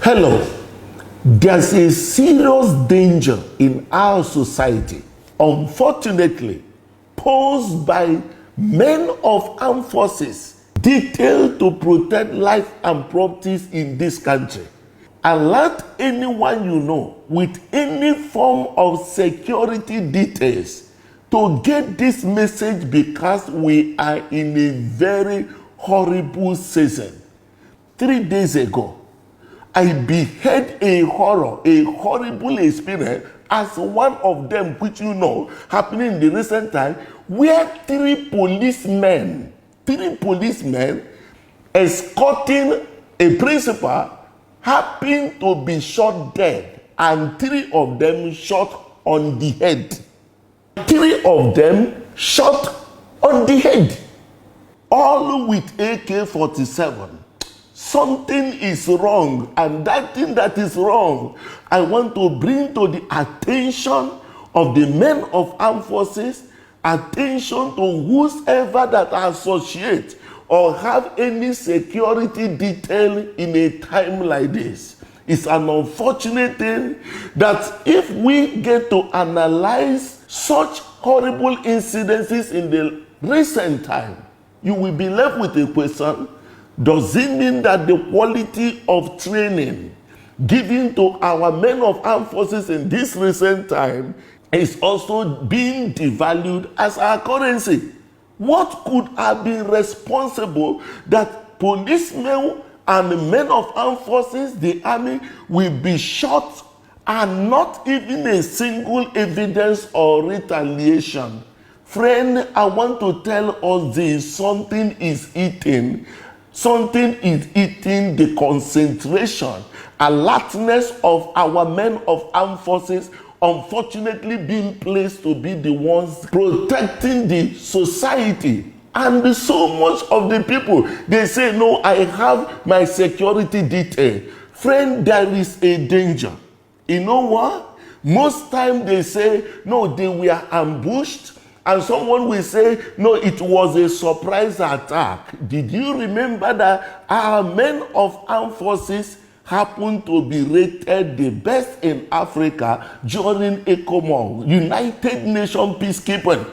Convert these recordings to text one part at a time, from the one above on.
Hello, there's a serious danger in our society, unfortunately, posed by men of armed forces detailed to protect life and properties in this country. Alert anyone you know with any form of security details to get this message, because we are in a very horrible season. 3 days ago, I beheld a horrible experience as one of them, which you know, happening in the recent time, where three policemen escorting a principal happened to be shot dead, and 3 of them shot on the head. 3 of them shot on the head, all with AK-47. Something is wrong, and that thing that is wrong, I want to bring to the attention of the men of armed forces, attention to whosoever that associate or have any security detail in a time like this. It's an unfortunate thing that if we get to analyze such horrible incidences in the recent time, you will be left with a question: does it mean that the quality of training given to our men of armed forces in this recent time is also being devalued as our currency? What could have been responsible that policemen and men of armed forces, the army, will be shot and not even a single evidence or retaliation? Friend, I want to tell us this: something is eating the concentration, alertness of our men of armed forces, unfortunately being placed to be the ones protecting the society. And so much of the people, they say, no, I have my security detail. Friend, there is a danger. You know what? Most times they say, no, they were ambushed. And someone will say, no, it was a surprise attack. Did you remember that our men of armed forces happened to be rated the best in Africa during ECOMOG, United Nations peacekeeping?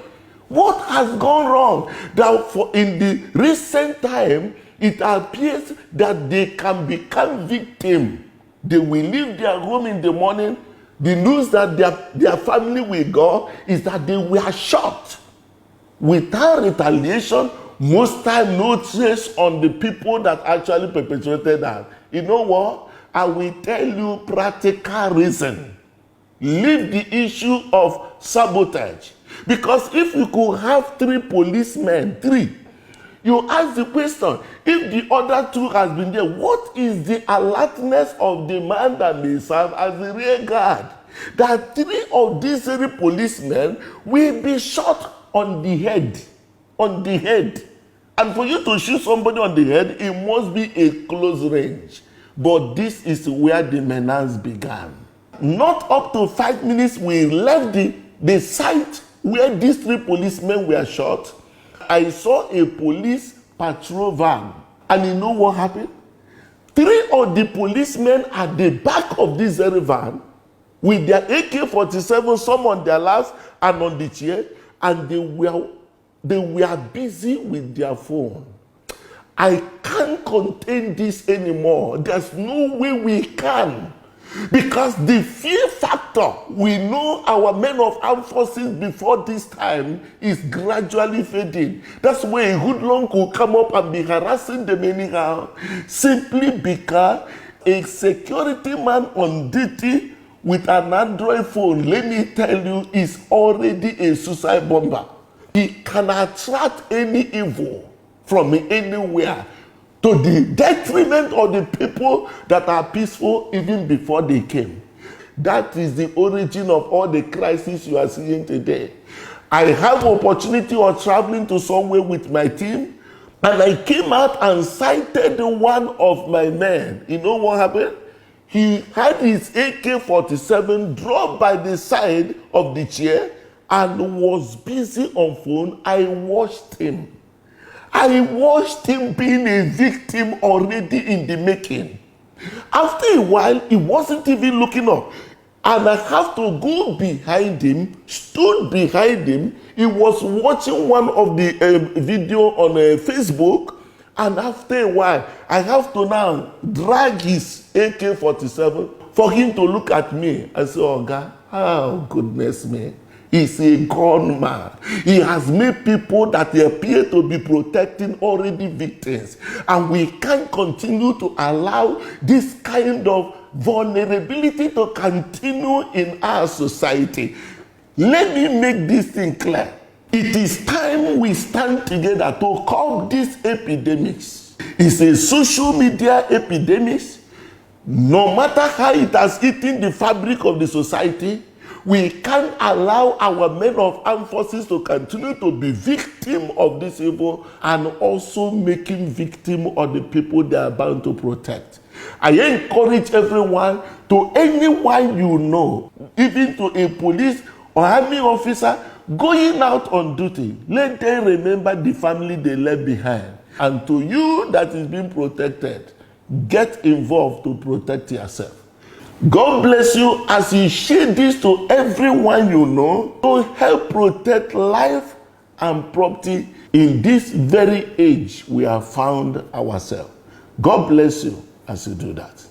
What has gone wrong? That in the recent time, it appears that they can become victims. They will leave their home in the morning. The news that their family will go is that they were shot without retaliation. Most time, no trace on the people that actually perpetrated that. You know what? I will tell you practical reason. Leave the issue of sabotage. Because if you could have 3 policemen, you ask the question, if the other 2 has been there, what is the alertness of the man that may serve as the rear guard? That 3 of these 3 policemen will be shot on the head. And for you to shoot somebody on the head, it must be a close range. But this is where the menace began. Not up to 5 minutes, we left the site where these 3 policemen were shot. I saw a police patrol van, and you know what happened? 3 of the policemen at the back of this very van with their AK-47, some on their laps and on the chair, and they were busy with their phone. I can't contain this anymore. There's no way we can. Because the fear factor, we know our men of armed forces before this time is gradually fading. That's why a hoodlum could come up and be harassing them anyhow, simply because a security man on duty with an Android phone, let me tell you, is already a suicide bomber. He can attract any evil from anywhere, to the detriment of the people that are peaceful even before they came. That is the origin of all the crises you are seeing today. I have opportunity of traveling to somewhere with my team, and I came out and sighted one of my men. You know what happened? He had his AK-47 dropped by the side of the chair and was busy on phone. I watched him. I watched him being a victim already in the making. After a while, he wasn't even looking up. And I have to go behind him, stood behind him. He was watching one of the video on Facebook. And after a while, I have to now drag his AK-47 for him to look at me. I say, oh God, oh goodness me. He's a gunman. He has made people that appear to be protecting already victims. And we can't continue to allow this kind of vulnerability to continue in our society. Let me make this thing clear. It is time we stand together to curb these epidemics. It's a social media epidemic. No matter how it has eaten the fabric of the society, we can't allow our men of armed forces to continue to be victim of this evil and also making victim of the people they are bound to protect. I encourage everyone, to anyone you know, even to a police or army officer going out on duty, let them remember the family they left behind. And to you that is being protected, get involved to protect yourself. God bless you as you share this to everyone you know to help protect life and property in this very age we have found ourselves. God bless you as you do that.